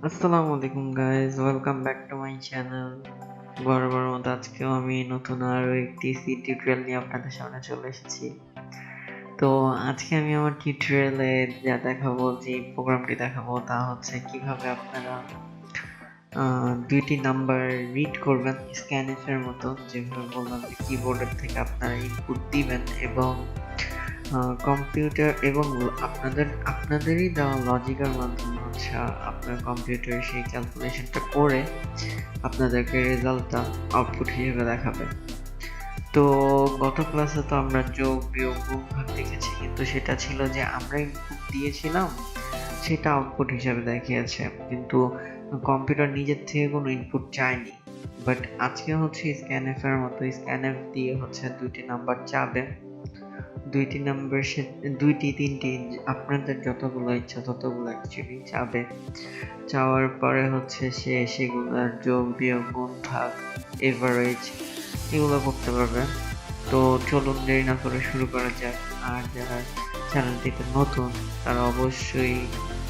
আসসালামু আলাইকুম guys, welcome back to my channel. বরাবর মতো আজকেও আমি নতুন আরও একটি সি টিউটোরিয়াল নিয়ে আপনাদের সামনে চলে এসেছি। তো আজকে আমি আমার টিউটোরিয়ালে যা দেখাবো, যে প্রোগ্রামটি দেখাবো তা হচ্ছে কিভাবে আপনারা দুইটি নাম্বার রিড করবেন স্ক্যানএফ এর মতো, যেভাবে বললাম যে কিবোর্ডের থেকে আপনারা ইনপুট দিবেন এবং কম্পিউটার এবং আপনাদেরই দেওয়া লজিকের মাধ্যমে হচ্ছে আপনার কম্পিউটারে সেই ক্যালকুলেশনটা করে আপনাদেরকে রেজাল্টটা আউটপুট হিসেবে দেখাবে। তো গত ক্লাসে তো আমরা যোগ বিয়োগ গুণ ভাগ দেখেছি, কিন্তু সেটা ছিল যে আমরা ইনপুট দিয়েছিলাম, সেটা আউটপুট হিসেবে দেখিয়েছে, কিন্তু কম্পিউটার নিজের থেকে কোনো ইনপুট চায়নি। বাট আজকে হচ্ছে স্ক্যানএফ এর মতো স্ক্যানএফ দিয়ে হচ্ছে দুইটি নাম্বার চাবে, দুইটি তিনটি আপনাদের যতগুলো ইচ্ছা ততগুলো অ্যাকচুয়ালি চাবে। চাওয়ার পরে হচ্ছে সে সেগুলোর যোগ বিয়োগ গুণ ভাগ এভারেজ এগুলো করতে পারবে। তো চলুন দেরি না করে শুরু করা যাক। আর যারা চ্যানেলটিতে নতুন তারা অবশ্যই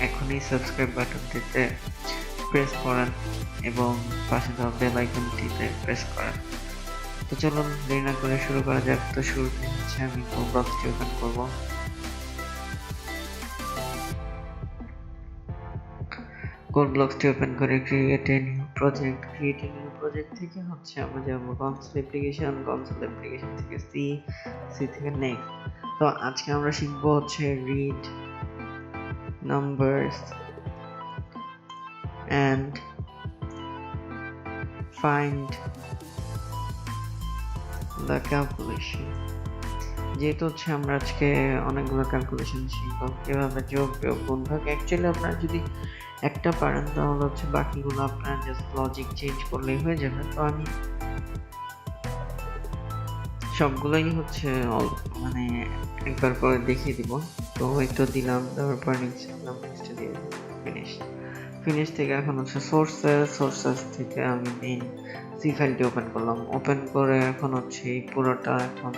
এখনই সাবস্ক্রাইব বাটনটিতে প্রেস করেন এবং পাশে দেওয়া বেল আইকনটিতে প্রেস করেন। তো চলুন দেরি না করে শুরু করা যাক। তো শুরুতে হচ্ছে আমি কোড বক্সটি ওপেন করবো। কোড বক্সটি ওপেন করে ক্রিয়েট এ নিউ প্রজেক্ট থেকে হচ্ছে আমরা যাব কনসোল অ্যাপ্লিকেশন থেকে সি থেকে নেক্সট। তো আজকে আমরা শিখবো হচ্ছে read numbers and find the calculation. যেহেতু হচ্ছে আমরা আজকে অনেকগুলো ক্যালকুলেশন শিখবো, কিভাবে যোগ বিয়োগ গুণ ভাগ। অ্যাকচুয়ালি আপনারা যদি একটা পারেন তাহলে হচ্ছে বাকিগুলো আপনারা জাস্ট লজিক চেঞ্জ করলেই হয়ে যাবে। তো আমি সবগুলোই হচ্ছে মানে একবার করে দেখিয়ে দিব। তো হয়তো দিলাম, তারপর নেক্সট দিয়ে ফিনিশ থেকে এখন হচ্ছে সোর্সেস থেকে আমি মেইন সি ফাইলটি ওপেন করলাম। ওপেন করে এখন হচ্ছে এই পুরোটা এখন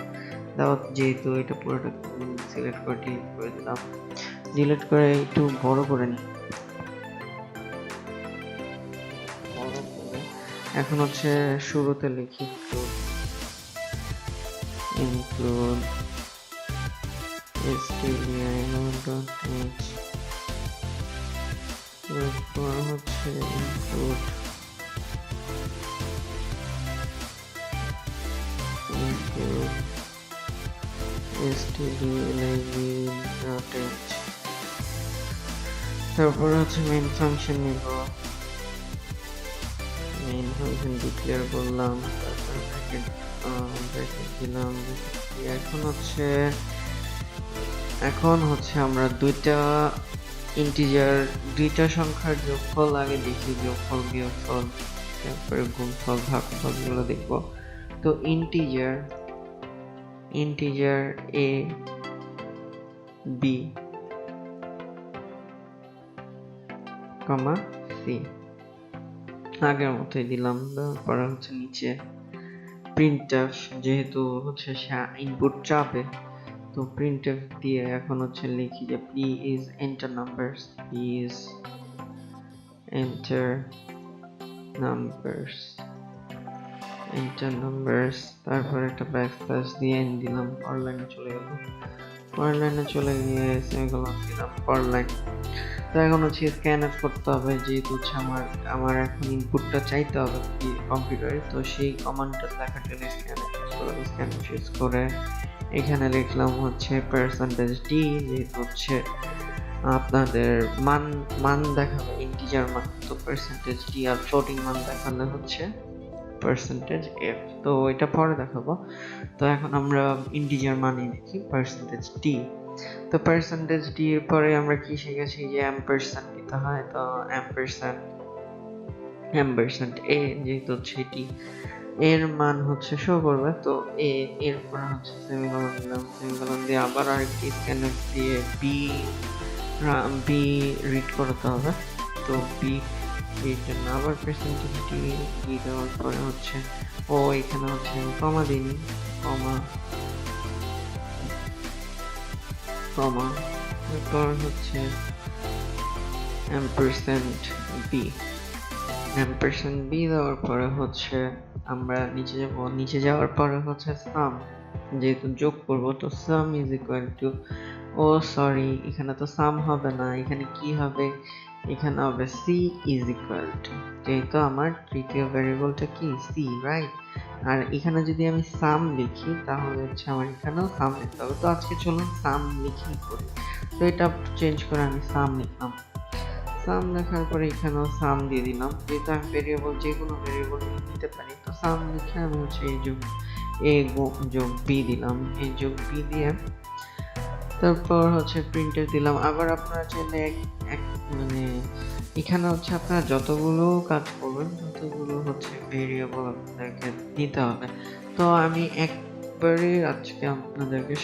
দাও, যেহেতু এটা পুরোটা সিলেক্ট করে ডিলিট করে দিলাম। ডিলিট করে একটু বড় করে নিই। এখন হচ্ছে শুরুতে লিখি include stdio.h, তারপর হচ্ছে include stdio.h, তারপর হচ্ছে মেইন ফাংশন নিব, মেইন ফাংশন ডিক্লেয়ার করলাম, তারপর ব্র্যাকেট দিলাম। এখন হচ্ছে আমরা দুইটা সংখ্যার যোগফল আগে দেখি, যোগফল বিয়োগফল, তারপরে গুণফল ভাগফল গুলো দেখবো। তো integer a b comma c আগের মতোই দিলাম। তারপর হচ্ছে নিচে প্রিন্টএফ, যেহেতু হচ্ছে ইনপুট চাবে তো প্রিন্টএফ দিয়ে এখন হচ্ছে লিখি যে প্লিজ এন্টার নাম্বারস, তারপর একটা ব্যাকস্ল্যাশ দিয়ে দিলাম, পর লাইনে চলে গিয়ে সেমিকোলন দিলাম, পর লাইন। তো এখন হচ্ছে স্ক্যানএফ করতে হবে, যেহেতু হচ্ছে আমার এখন ইনপুটটা চাইতে হবে কম্পিউটারে। তো সেই কমান্ডটা লেখার জন্য স্ক্যানএফ ইউজ করে এখানে লিখলাম হচ্ছে %d, যেহেতু হচ্ছে আপনাদের মান দেখাবে ইন্টিজার মান, তো %d, আর ফ্লোটিং মান দেখালে হচ্ছে %f। তো এটা পরে দেখাবো। তো এখন আমরা ইন্টিজার মানই লিখি %d। তো %d এর পরে আমরা কি শিখেছি যে অ্যাম্পারস্যান্ড দিতে হয়। তো অ্যাম্পারস্যান্ড a, যেহেতু হচ্ছে এটি এর মান হচ্ছে শো করবে, তো এরপর হচ্ছে সেমিকোলন দিলাম, সেমিকোলন দিয়ে আবার আরেকটি স্ক্যানএফ দিয়ে বি রিড করতে হবে। তো বি এর জন্য আবার %d দেওয়ার পরে হচ্ছে এখানে হচ্ছে কমা দিইনি, কমা তারপর হচ্ছে ampersand b ampersand b দেওয়ার পরে হচ্ছে আমরা নিচে যাব, নিচে যাওয়ার পরে হচ্ছে সাম, যেহেতু যোগ করব তো সাম ইজ ইকুয়াল টু, ও সরি এখানে তো সাম হবে না, এখানে কি হবে, এখানে হবে সি ইজ ইকুয়াল টু, যেহেতু আমার তৃতীয় ভ্যারিয়েবলটা কি সি, রাইট। আর এখানে যদি আমি সাম লিখি তাহলে হচ্ছে আমার এখানেও সাম লিখতে হবে। তো আজকে চলুন সাম লিখি করি। তো এটা চেঞ্জ করে আমি সাম লিখলাম, সাম লেখার পরে এখানেও সাম দিয়ে দিলাম, যেহেতু আমি ভেরিয়েবল যে কোনো ভেরিয়েবল নিতে পারি। তো সাম লিখে আমি হচ্ছে এই যোগ এ যোগ বি দিলাম, এই যোগ বি দিয়ে তারপর হচ্ছে প্রিন্টার দিলাম। আবার আপনারা চাইলে মানে এখানে হচ্ছে আপনারা যতগুলো কাজ করবেন ততগুলো হচ্ছে ভেরিয়েবল আপনাদেরকে দিতে হবে। তো আমি একবারে আজকে আপনাদেরকে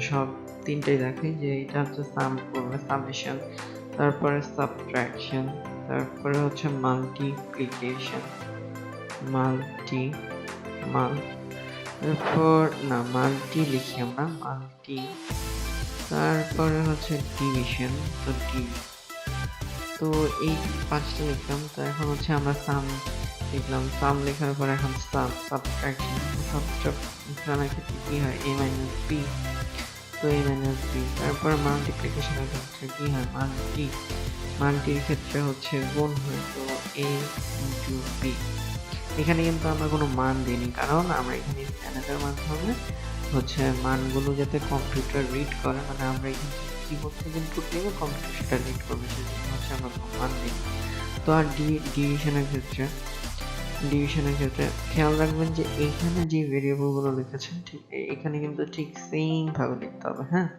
সব তিনটেই দেখাই, যে এটা হচ্ছে সাম করবে, সামেশন, তারপরে সাবট্রাকশন, তারপরে হচ্ছে মাল্টিপ্লিকেশন, তারপর না মাল্টি লিখি আমরা মাল্টি, তারপরে হচ্ছে ডিভিশন, তো এই পাঁচটা লিখলাম। তো এখন হচ্ছে আমরা সাম লিখলাম, সাম লেখার পর এখন সাবট্রাকশন, সাবট্রাকশনের ক্ষেত্রে কি হয় a মাইনাস b, তো a মাইনাস b, তারপর মাল্টিপ্লিকেশনের ক্ষেত্রে কি হয় মাল্টির ক্ষেত্রে হচ্ছে গুণ হয়, তো a ইন্টু b। এখানে কিন্তু আমরা কোনো মান দিইনি, কারণ আমরা এখানে স্ক্যানারের মাধ্যমে হচ্ছে মানগুলো যাতে কম্পিউটার রিড করে, মানে আমরা এখানে কিবোর্ড থেকে ইনপুট দিলে কম্পিউটার সেটা রিড করবে, সেজন্য হচ্ছে আমরা কোনো মান দিই। তো আর ডিভিশনের ক্ষেত্রে খেয়াল রাখবেন যে এইখানে যে ভেরিয়েবলগুলো লিখেছেন ঠিক এখানে কিন্তু ঠিক সেম ভাবে লিখতে হবে, হ্যাঁ।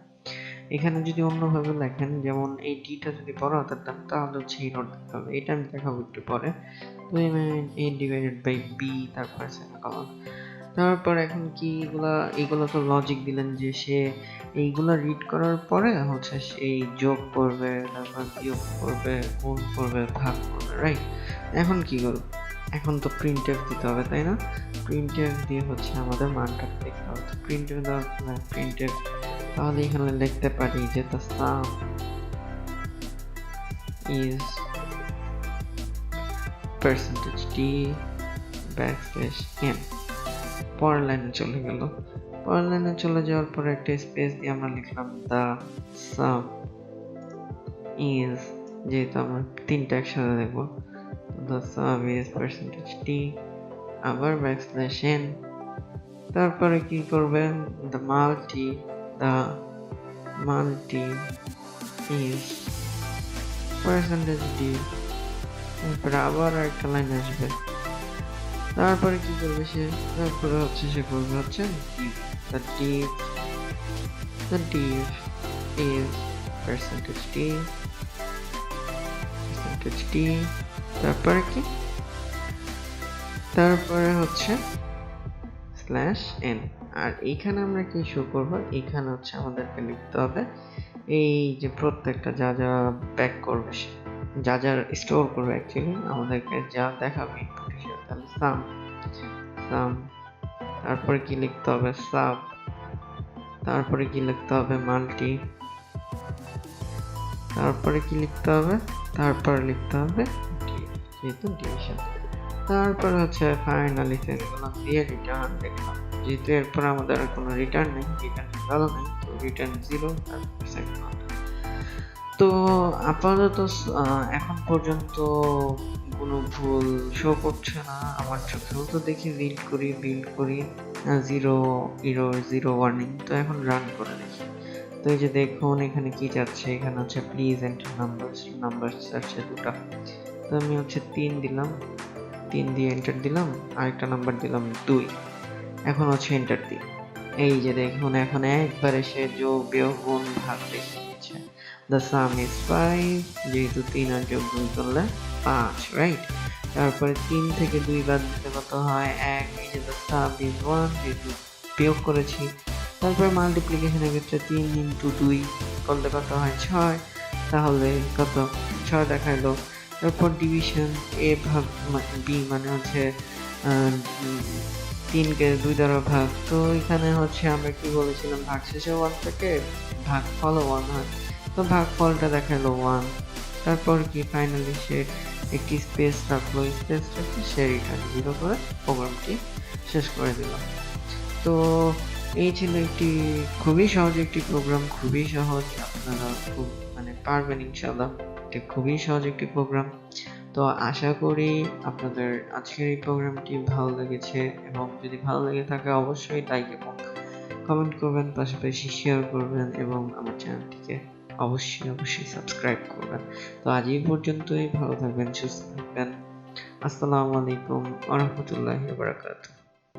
এখানে যদি অন্যভাবে লেখেন, যেমন এই ডিটা যদি বড় হাতের দেন তাহলে হচ্ছে এই নোট দিতে হবে, এটা আমি দেখাবো একটু পরে। তো a ডিভাইডেড বাই b, তারপর সেমিকোলন, তারপর এখন কি এইগুলো তো লজিক দিলেন যে সে এইগুলা রিড করার পরে হচ্ছে সেই যোগ করবে, তারপর বিয়োগ করবে, গুণ করবে, ভাগ করবে, রাইট। এখন কি করব, এখন তো প্রিন্টএফ দিতে হবে, তাই না? প্রিন্টএফ দিয়ে হচ্ছে আমাদের মানটা দেখতে হবে। তো প্রিন্টএফ দেওয়ার পরে প্রিন্টএফ, তাহলে এখানে লিখতে পারি যে the sum is percentage d backslash n। পরের লাইনে চলে গেল, পরের লাইনে চলে যাওয়ার পরে একটা স্পেস দিয়ে আমরা লিখলাম the sum is, যেহেতু আমরা তিনটা একসাথে দেখবো, the sum is percentage d, আবার backslash n, তারপরে কি করবেন the multi is percentage d, তারপরে আবার একটা লাইন আসবে, তারপরে কি করবে সে, তারপরে হচ্ছে সে করবে হচ্ছে the div is percentage d, তারপরে কি, তারপরে হচ্ছে স্ল্যাশ n। আর এইখানে আমরা কি শো করবো, এখানে হচ্ছে আমাদেরকে লিখতে হবে এই যে প্রত্যেকটা যা যা ব্যাক করবে, যা যা স্টোর করবে, অ্যাকচুয়ালি আমাদেরকে যা দেখাবে ইনপুট হিসেবে, তাহলে সাম, তারপরে কি লিখতে হবে সাব, তারপরে কি লিখতে হবে মাল্টি, তারপরে কি লিখতে হবে, তারপরে লিখতে হবে যেহেতু ডিভিশন, তারপরে হচ্ছে ফাইনালি সেমিকোলন দিয়ে রিটার্ন দেখলাম, যেহেতু এরপর আমাদের কোনো রিটার্ন নেই, রিটার্ন ভ্যালু নেই, তো রিটার্ন 0, তারপর সেমিকোলন। তো আপাতত এখন পর্যন্ত কোনো ভুল শো করছে না আমার চোখেও, তো দেখি বিল্ড করি 0 ওয়ার্নিং। তো এখন রান করে দেখি, তো এই যে দেখুন এখানে কি যাচ্ছে, এখানে হচ্ছে প্লিজ এন্টার নাম্বারস আছে দুটা, তো আমি হচ্ছে 3 দিলাম, 3 দিয়ে এন্টার দিলাম, আরেকটা নাম্বার দিলাম 2, এখন হচ্ছে এন্টার দিই, এই যে দেখুন এখন একবারে সে যোগ বিয়োগ গুণ ভাগ দেখে নিচ্ছে। the sum is 5, যেহেতু 3 আর যোগ 2 করলে 5, রাইট। তারপরে 3 থেকে 2 বাদ দিলে কত হয় 1, এই যে the sum is 1, যেহেতু বিয়োগ করেছি। তারপর মাল্টিপ্লিকেশনের ক্ষেত্রে 3 ইন্টু 2 করলে কত হয় 6, তাহলে কত 6 দেখাইলো। তারপর ডিভিশন a ভাগ b, মানে হচ্ছে 3 কে 2 দ্বারা ভাগ, তো এখানে হচ্ছে আমরা কি বলেছিলাম ভাগশেষে 1 থেকে ভাগফলও 1 হয়, তো ভাগফলটা দেখালো 1, তারপর কি ফাইনালি সে একটি স্পেস রাখলো, স্পেস রেখে সে রিটার্ন 0 করে প্রোগ্রামটি শেষ করে দিল। তো এই ছিল একটি খুবই সহজ একটি প্রোগ্রাম, খুবই সহজ, আপনারা খুব পারবেন ইনশাআল্লাহ। এটা খুবই সহজ একটি প্রোগ্রাম। তো আশা করি আপনাদের আজকের এই প্রোগ্রামটি ভালো লেগেছে, এবং যদি ভালো লেগে থাকে অবশ্যই লাইক এবং কমেন্ট করবেন, পাশাপাশি শেয়ার করবেন এবং আমার চ্যানেলটিকে অবশ্যই সাবস্ক্রাইব করবেন। তো আজ এই পর্যন্তই, ভালো থাকবেন, সুস্থ থাকবেন। আসসালামু আলাইকুম ওয়া রাহমাতুল্লাহি ওয়া বারাকাতুহু।